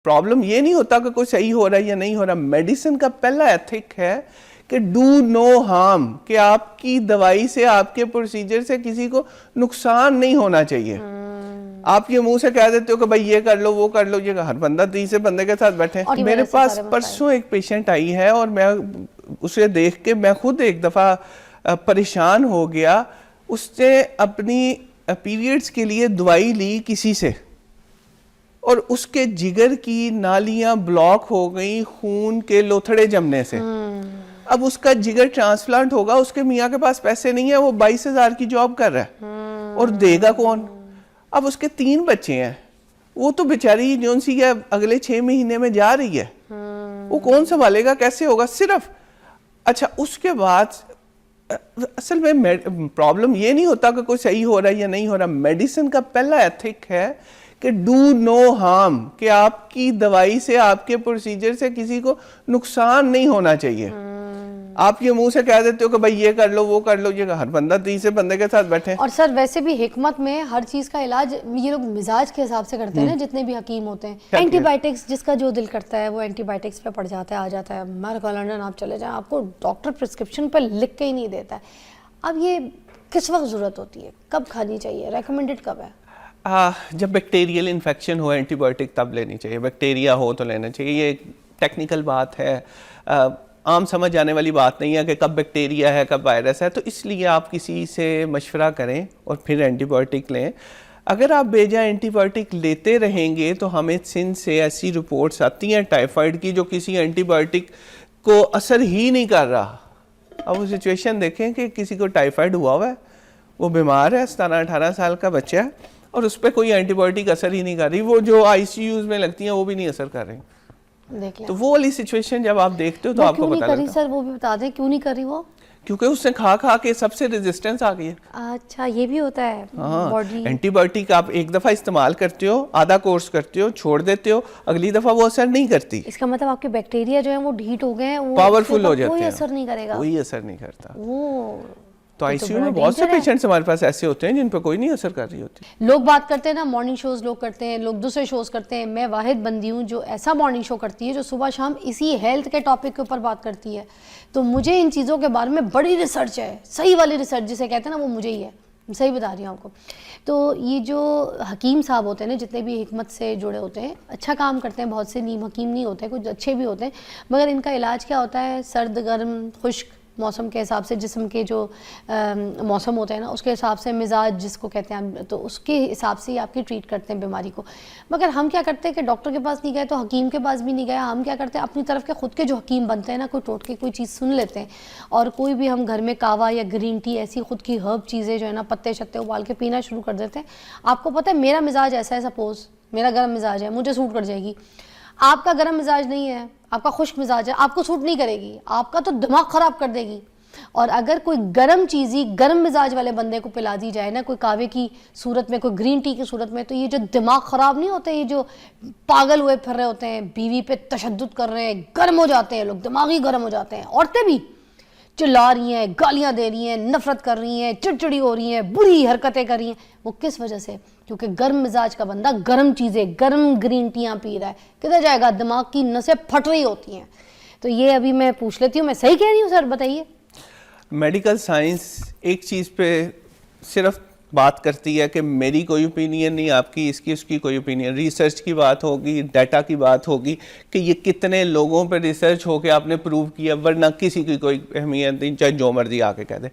Problem ये नहीं होता कि कोई सही हो रहा है या नहीं हो रहा। मेडिसिन का पहला एथिक है कि डू नो हार्म, कि आपकी दवाई से, आपके प्रोसीजर से किसी को नुकसान नहीं होना चाहिए। आप ये मुंह से कह देते हो कि भाई ये कर लो वो कर लो, ये हर बंदा तीसरे बंदे के साथ बैठे। मेरे पास परसों एक पेशेंट आई है और मैं उसे देख के मैं खुद एक दफा परेशान हो गया। उसने अपनी पीरियड्स के लिए दवाई ली किसी से और उसके जिगर की नालियां ब्लॉक हो गई खून के लोथड़े जमने से। अब उसका जिगर ट्रांसप्लांट होगा, उसके मियाँ के पास पैसे नहीं है, वो 22,000 की जॉब कर रहा है और देगा कौन? अब उसके 3 बच्चे हैं, वो तो बेचारी जोन सी है अगले 6 महीने में जा रही है, वो कौन संभालेगा, कैसे होगा? सिर्फ अच्छा उसके बाद असल में प्रॉब्लम ये नहीं होता कि कोई सही हो रहा है या नहीं हो रहा। मेडिसिन का पहला एथिक है कि डू नो हार्म, कि आपकी दवाई से, आपके प्रोसीजर से किसी को नुकसान नहीं होना चाहिए। आप ये मुंह से कह देते हो कि भाई ये कर लो वो कर लो, ये हर बंदा तीसरे बंदे के साथ बैठे। और सर वैसे भी हिकमत में हर चीज का इलाज ये लोग मिजाज के हिसाब से करते हैं ना, जितने भी हकीम होते हैं। एंटीबायोटिक्स जिसका जो दिल करता है वो एंटीबायोटिक्स पे पड़ जाता है, आ जाता है। मेरे लंदन आप चले जाएं, आपको डॉक्टर प्रिस्क्रिप्शन पर लिख के ही नहीं देता है। अब ये किस वक्त जरूरत होती है, कब खानी चाहिए, रेकमेंडेड कब है? जब बैक्टीरियल इन्फेक्शन हो एंटीबायोटिक तब लेनी चाहिए, बैक्टीरिया हो तो लेना चाहिए। ये टेक्निकल बात है, आम समझ आने वाली बात नहीं है कि कब बैक्टीरिया है कब वायरस है, तो इसलिए आप किसी से मशवरा करें और फिर एंटीबायोटिक लें। अगर आप बेजा एंटीबायोटिक लेते रहेंगे तो हमें सिंध से ऐसी रिपोर्ट्स आती हैं टाइफाइड की जो किसी एंटीबायोटिक को असर ही नहीं कर रहा। अब वो सिचुएशन देखें कि किसी को टाइफाइड हुआ है, वो बीमार है, 17-18 साल का बच्चा है और उस पर कोई एंटीबायोटिक असर ही नहीं कर रही, वो जो ICUs में लगती हैं वो भी नहीं असर कर रही। तो वो वाली सिचुएशन जब आप देखते हो तो आपको पता लगता है। सर वो भी बता दें क्यों नहीं करी वो? क्योंकि उसने खा खा के सबसे रेजिस्टेंस आ गई है। अच्छा ये भी होता है। हाँ, एंटीबायोटिक आप एक दफा इस्तेमाल करते हो, आधा कोर्स करते हो, छोड़ देते हो, अगली दफा वो असर नहीं करती। इसका मतलब आपके बैक्टीरिया जो है वो हीट हो गए हैं, वो पावरफुल हो जाते हैं, कोई असर नहीं करेगा, कोई असर नहीं करता। तो तो ICU में बहुत से पेशेंट्स हमारे पास ऐसे होते हैं जिन पर कोई नहीं असर कर रही होती। लोग बात करते हैं ना, मॉर्निंग शोज लोग करते हैं, लोग दूसरे शोज करते हैं। मैं वाहिद बंदी हूँ जो ऐसा मॉर्निंग शो करती है जो सुबह शाम इसी हेल्थ के टॉपिक के ऊपर बात करती है। तो मुझे इन चीज़ों के बारे में बड़ी रिसर्च है, सही वाली रिसर्च जिसे कहते हैं ना, वो मुझे ही है, सही बता रही हूँ आपको। तो ये जो हकीम साहब होते हैं ना, जितने भी हिकमत से जुड़े होते हैं, अच्छा काम करते हैं। बहुत से नीम हकीम नहीं होते, कुछ अच्छे भी होते हैं, मगर इनका इलाज क्या होता है? सर्द गर्म खुश्क मौसम के हिसाब से, जिस्म के जो मौसम होते हैं ना उसके हिसाब से, मिजाज जिसको कहते हैं, तो उसके हिसाब से ही आपकी ट्रीट करते हैं बीमारी को। मगर हम क्या करते हैं कि डॉक्टर के पास नहीं गए तो हकीम के पास भी नहीं गए। हम क्या करते हैं, अपनी तरफ के खुद के जो हकीम बनते हैं ना, कोई टोटके कोई चीज़ सुन लेते हैं और कोई भी हम घर में कावा या ग्रीन टी ऐसी खुद की हर्ब चीज़ें जो है ना, पत्ते शत्ते उबाल के पीना शुरू कर देते हैं। आपको पता है मेरा मिजाज ऐसा है, सपोज मेरा गर्म मिजाज है, मुझे सूट कर जाएगी। आपका गर्म मिजाज नहीं है, आपका खुश्क मिजाज है, आपको सूट नहीं करेगी, आपका तो दिमाग ख़राब कर देगी। और अगर कोई गर्म चीज़ ही गर्म मिजाज वाले बंदे को पिला दी जाए ना, कोई कावे की सूरत में, कोई ग्रीन टी की सूरत में, तो ये जो दिमाग ख़राब नहीं होते, ये जो पागल हुए फिर रहे होते हैं, बीवी पे तशद्दुद कर रहे हैं, गर्म हो जाते हैं लोग, दिमाग ही गर्म हो जाते हैं। औरतें भी चिल्ला रही हैं, गालियाँ दे रही हैं, नफरत कर रही हैं, चिड़चिड़ी हो रही हैं, बुरी हरकतें कर रही हैं। वो किस वजह से? क्योंकि गर्म मिजाज का बंदा गर्म चीज़ें, गर्म ग्रीन टियाँ पी रहा है, किधर जाएगा? दिमाग की नसें फट रही होती हैं। तो ये अभी मैं पूछ लेती हूँ, मैं सही कह रही हूँ सर, बताइए। मेडिकल साइंस एक चीज़ पे सिर्फ बात करती है कि मेरी कोई ओपिनियन नहीं, आपकी इसकी उसकी कोई ओपिनियन। रिसर्च की बात होगी, डाटा की बात होगी कि ये कितने लोगों पे रिसर्च हो के आपने प्रूव किया, वरना किसी की कोई अहमियत नहीं, चाहे जो मर्जी आके कह दे।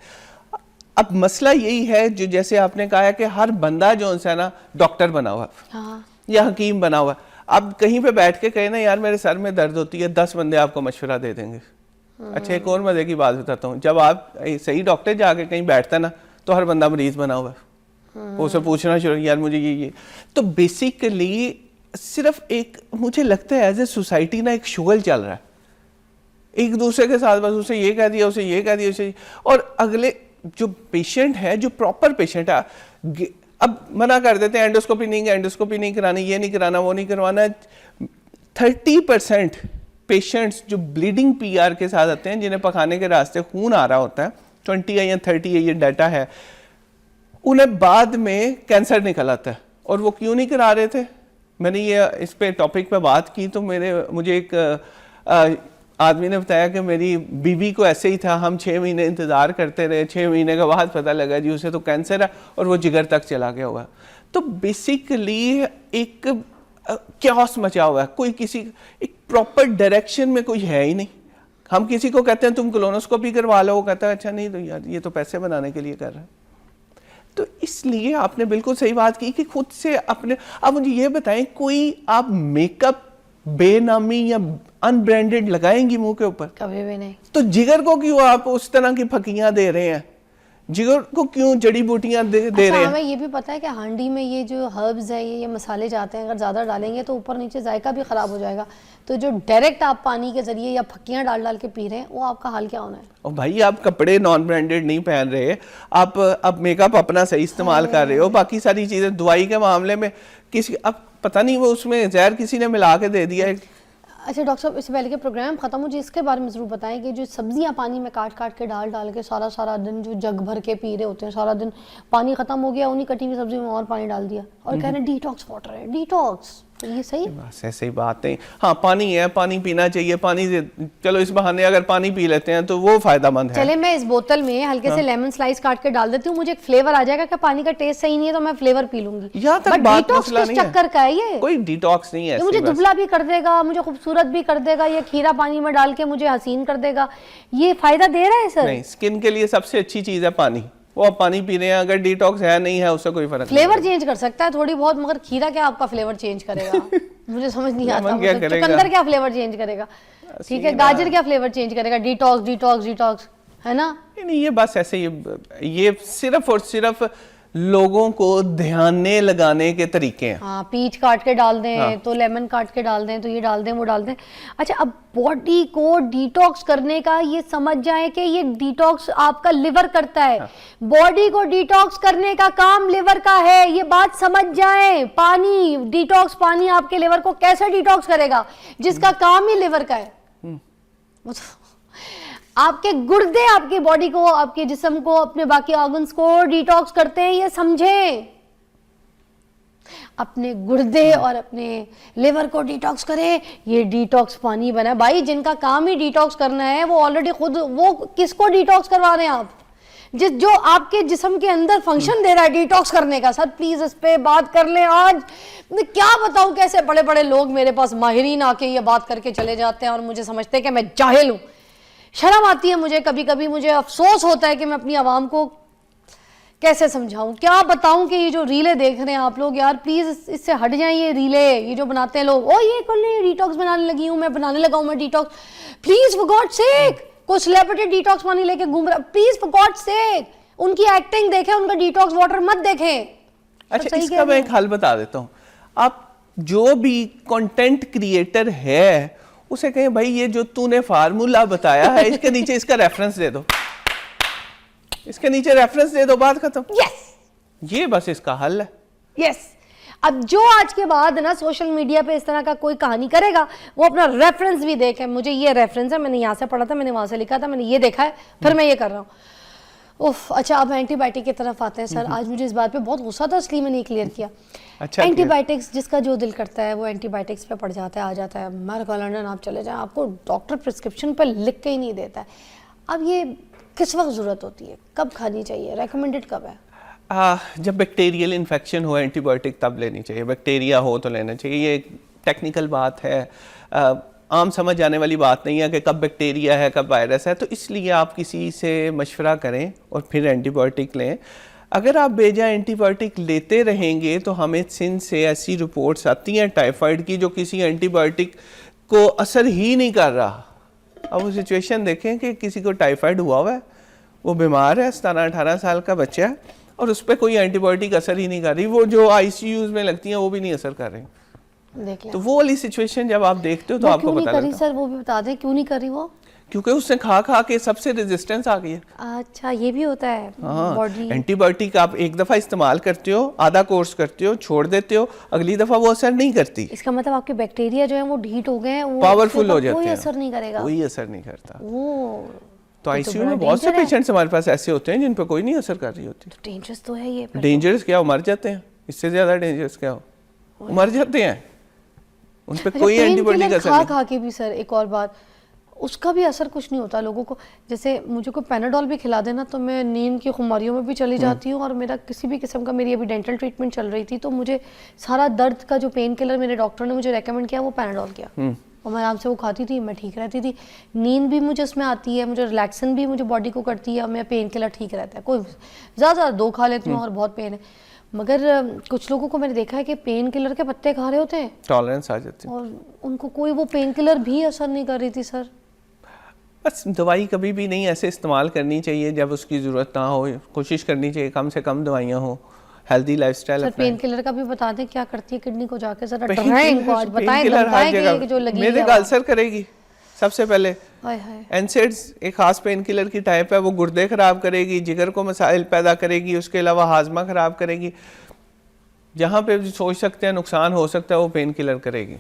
अब मसला यही है जो जैसे आपने कहा है कि हर बंदा जो है ना डॉक्टर बना हुआ है या हकीम बना हुआ है। अब कहीं पे बैठ के कहे ना यार मेरे सर में दर्द होती है, 10 बंदे आपको मशवरा दे देंगे। अच्छा एक और मजे की बात बताता हूँ, जब आप सही डॉक्टर जाके कहीं बैठता ना तो हर बंदा मरीज बना हुआ है, उसे पूछना शुरू यार मुझे ये। तो बेसिकली सिर्फ एक मुझे लगता है एज ए सोसाइटी ना एक शुगल चल रहा है, एक दूसरे के साथ, बस उसे ये कह दिया, उसे ये कह दिया, उसे, और अगले जो पेशेंट है, जो प्रॉपर पेशेंट है, अब मना कर देते हैं, एंडोस्कोपी नहीं करानी, ये नहीं कराना, वो नहीं करवाना। 30% पेशेंट्स जो ब्लीडिंग PR के साथ आते हैं, जिन्हें पखाने के रास्ते खून आ रहा होता है, 20 या 30 ये डाटा है, उन्हें बाद में कैंसर निकल आता है। और वो क्यों नहीं करा रहे थे? मैंने ये इस पे टॉपिक पे बात की तो मुझे एक आदमी ने बताया कि मेरी बीवी को ऐसे ही था, हम 6 महीने इंतज़ार करते रहे, 6 महीने के बाद पता लगा जी उसे तो कैंसर है और वो जिगर तक चला गया हुआ। तो बेसिकली एक क्यास मचा हुआ है, कोई किसी एक प्रॉपर डायरेक्शन में कोई है ही नहीं। हम किसी को कहते हैं तुम कोलोनोस्कोपी करवा लो, वो कहता है अच्छा नहीं तो यार ये तो पैसे बनाने के लिए कर रहा है। तो इसलिए आपने बिल्कुल सही बात की कि खुद से अपने, अब मुझे ये बताएं कोई आप मेकअप बेनामी या अनब्रांडेड लगाएंगी मुंह के ऊपर? कभी भी नहीं। तो जिगर को क्यों आप उस तरह की फकियां दे रहे हैं? जिगर को क्यों जड़ी बूटियां दे रहे हैं? हमें ये भी पता है कि हांडी में ये जो हर्ब्स है, ये मसाले जाते हैं, अगर ज़्यादा डालेंगे तो ऊपर नीचे जायका भी ख़राब हो जाएगा। तो जो डायरेक्ट आप पानी के जरिए या फक्कियां डाल डाल के पी रहे हैं, वो आपका हाल क्या होना है? और भाई आप कपड़े नॉन ब्रांडेड नहीं पहन रहे, आप अब मेकअप अपना सही इस्तेमाल कर रहे हो, बाकी सारी चीज़ें दवाई के मामले में किसी अब पता नहीं वो उसमें जहर किसी ने मिला के दे दिया है। अच्छा डॉक्टर साहब, इससे पहले कि प्रोग्राम ख़त्म हो, इसके बारे में ज़रूर बताएं कि जो सब्जियां पानी में काट काट के डाल डाल के सारा दिन जो जग भर के पी रहे होते हैं, सारा दिन पानी ख़त्म हो गया, उन्हीं कटी हुई सब्जी में और पानी डाल दिया और कह रहे हैं डिटॉक्स वाटर है, डिटॉक्स। तो ये सही बस ऐसे ही बात नहीं। हाँ पानी है, पानी पीना चाहिए, पानी से चलो इस बहाने अगर पानी पी लेते हैं तो वो फायदेमंद है। चले मैं इस बोतल में हल्के से लेमन स्लाइस काट के डाल देती हूँ, मुझे एक फ्लेवर आ जाएगा कि पानी का टेस्ट सही नहीं है तो मैं फ्लेवर पी लूंगी। यहाँ तक बात मसला नहीं है। चक्कर का है ये? कोई डिटॉक्स नहीं है। मुझे दुबला भी कर देगा, मुझे खूबसूरत भी कर देगा, ये खीरा पानी में डाल के मुझे हसीन कर देगा, ये फायदा दे रहा है सर? नहीं, स्किन के लिए सबसे अच्छी चीज है पानी, वो आप पानी पी रहे हैं, अगर डिटॉक्स है नहीं है उससे कोई फर्क फ्लेवर चेंज कर सकता है थोड़ी बहुत, मगर खीरा क्या आपका फ्लेवर चेंज करेगा? मुझे समझ नहीं आता। चुकंदर क्या फ्लेवर चेंज करेगा? ठीक है, गाजर क्या फ्लेवर चेंज करेगा? डिटॉक्स डिटॉक्स डिटॉक्स, है ना? नहीं ये बस ऐसे ये सिर्फ और सिर्फ लोगों को ध्याने लगाने के तरीके हैं। हाँ, पीच काट के डाल दें तो लेमन काट के डाल दें, तो ये डाल दें वो डाल दें। अच्छा, अब बॉडी को डिटॉक्स करने का ये समझ जाएं कि ये डिटॉक्स आपका लिवर करता है। बॉडी को डिटॉक्स करने का काम लिवर का है, ये बात समझ जाएं। पानी डिटॉक्स, पानी आपके लिवर को कैसे डिटॉक्स करेगा जिसका काम ही लिवर का है? आपके गुर्दे आपकी बॉडी को, आपके जिस्म को, अपने बाकी ऑर्गन्स को डिटॉक्स करते हैं, ये समझें। अपने गुर्दे और अपने लिवर को डिटॉक्स करें, ये डिटॉक्स पानी बना। भाई जिनका काम ही डिटॉक्स करना है वो ऑलरेडी खुद, वो किसको डिटॉक्स करवा रहे हैं आप? जो आपके जिस्म के अंदर फंक्शन दे रहा है डिटॉक्स करने का। सर प्लीज इस पे बात कर लें आज। मैं क्या बताऊं कैसे बड़े बड़े लोग मेरे पास माहिरीन आके ये बात करके चले जाते हैं और मुझे समझते हैं कि मैं जाहिल हूं। शर्म आती है मुझे, कभी कभी मुझे अफसोस होता है कि मैं अपनी आवाम को कैसे समझाऊं, क्या बताऊं कि ये जो रीलें देख रहे हैं आप लोग, यार प्लीज इससे हट जाएं। ये रीलें, ये जो बनाते हैं लोग, ओ ये कर ले डिटॉक्स बनाने लगी हूं मैं, बनाने लगा हूं मैं detox. Please for God sake, कोई सेलिब्रिटी डिटॉक्स पानी लेके घूम रहा, प्लीज फॉर गॉड सेक उनकी एक्टिंग देखें, उनका डिटॉक्स वाटर मत देखें। अच्छा, इसका मैं एक हल बता देता हूं। आप जो भी कंटेंट क्रिएटर है उसे कहें भाई ये जो तूने फार्मूला बताया है इसके नीचे इसका रेफरेंस दे दो, इसके नीचे रेफरेंस दे दो, बात खत्म। यस, ये बस इसका हल है। यस। अब जो आज के बाद ना सोशल मीडिया पे इस तरह का कोई कहानी करेगा, वो अपना रेफरेंस भी देखे, मुझे ये रेफरेंस है, मैंने यहाँ से पढ़ा था, मैंने वहां से लिखा था, मैंने ये देखा है, फिर मैं ये कर रहा हूँ। उफ, अच्छा अब एंटीबायोटिक की तरफ आते हैं। सर आज मुझे इस बात पे बहुत गुस्सा था, इसलिए मैंने क्लियर किया। अच्छा, एंटीबायोटिक्स जिसका जो दिल करता है वो एंटीबायोटिक्स पे पड़ जाता है, आ जाता है। अमेरिका लंदन आप चले जाएं, आपको डॉक्टर प्रिस्क्रिप्शन पे लिख के ही नहीं देता है। अब ये किस वक्त ज़रूरत होती है, कब खानी चाहिए, रेकमेंडेड कब है? जब बैक्टीरियल इन्फेक्शन हो एंटीबायोटिक तब लेनी चाहिए, बैक्टीरिया हो तो लेना चाहिए। ये एक टेक्निकल बात है, आम समझ आने वाली बात नहीं है कि कब बैक्टीरिया है कब वायरस है, तो इसलिए आप किसी से मशवरा करें और फिर एंटीबायोटिक लें। अगर आप बेजा एंटीबायोटिक लेते रहेंगे तो हमें सिंध से ऐसी रिपोर्ट्स आती हैं टाइफाइड की जो किसी एंटीबायोटिक को असर ही नहीं कर रहा। अब वो सिचुएशन देखें कि किसी को टाइफाइड हुआ है, वो बीमार है, 17-18 साल का बच्चा है और उस पर कोई एंटीबायोटिक असर ही नहीं कर रही, वो जो ICUs में लगती हैं वो भी नहीं असर कर रही। तो वो वाली सिचुएशन जब आप देखते हो तो आपको पता लगता है। सर वो भी बता दें क्यों नहीं कर रही वो? क्योंकि उसने खा खा के सबसे रेजिस्टेंस आ गई है। अच्छा, ये भी होता है। हाँ, एंटीबायोटिक आप एक दफा इस्तेमाल करते हो, आधा कोर्स करते हो, छोड़ देते हो, अगली दफा वो असर नहीं करती। इसका मतलब आपके बैक्टीरिया जो है वो ढीठ हो गए हैं, वो पावरफुल हो जाते हैं, कोई असर नहीं करेगा, कोई असर नहीं करता। तो ICU में बहुत से पेशेंट्स हमारे पास ऐसे होते हैं जिन पर कोई नहीं असर कर रही होती। डेंजरस तो है ये। डेंजरस क्या हो, मर जाते हैं, इससे ज्यादा डेंजरस क्या हो? मर जाते हैं, उन पे अच्छा, कोई पेन एंटीबायोटिक किलर असर खा नहीं। खा के भी सर एक और बात, उसका भी असर कुछ नहीं होता लोगों को। जैसे मुझे कोई पैनाडोल भी खिला देना तो मैं नींद की खुमारियों में भी चली जाती हूँ, और मेरा किसी भी किस्म का, मेरी अभी डेंटल ट्रीटमेंट चल रही थी तो मुझे सारा दर्द का जो पेन किलर मेरे डॉक्टर ने मुझे रेकमेंड किया वो पैनाडोल किया, और मैं आराम से वो खाती थी, मैं ठीक रहती थी। नींद भी मुझे उसमें आती है, मुझे रिलैक्सन भी मुझे बॉडी को करती है, और मेरा पेन किलर ठीक रहता है। कोई ज़्यादा 2 खा लेती हूँ और बहुत पेन है, मगर कुछ लोगों को मैंने देखा है कि पेन किलर के पत्ते खा रहे होते हैं टॉलरेंस आ जाती है। और उनको कोई वो पेन किलर भी असर नहीं कर रही थी सर। बस दवाई कभी भी नहीं ऐसे इस्तेमाल करनी चाहिए जब उसकी ज़रूरत ना हो, कोशिश करनी चाहिए कम से कम दवाइयाँ हो, हेल्दी लाइफस्टाइल सर अपनाएं। पेन किलर का भी बता दें क्या करती है किडनी को, जाके जरा पेन डराएं इनको, आज पेन बताएं किलर हर धमकाएं कि जगह जो लगी मेरे है का वो। अल्सर करेगी सबसे पहले। हाय हाय। एनसेड्स एक खास पेन किलर की टाइप है, वो गुर्दे खराब करेगी, जिगर को मसाइल पैदा करेगी, उसके अलावा हाजमा खराब करेगी। जहाँ पे भी सोच सकते हैं नुकसान हो सकता है वो पेन किलर करेगी।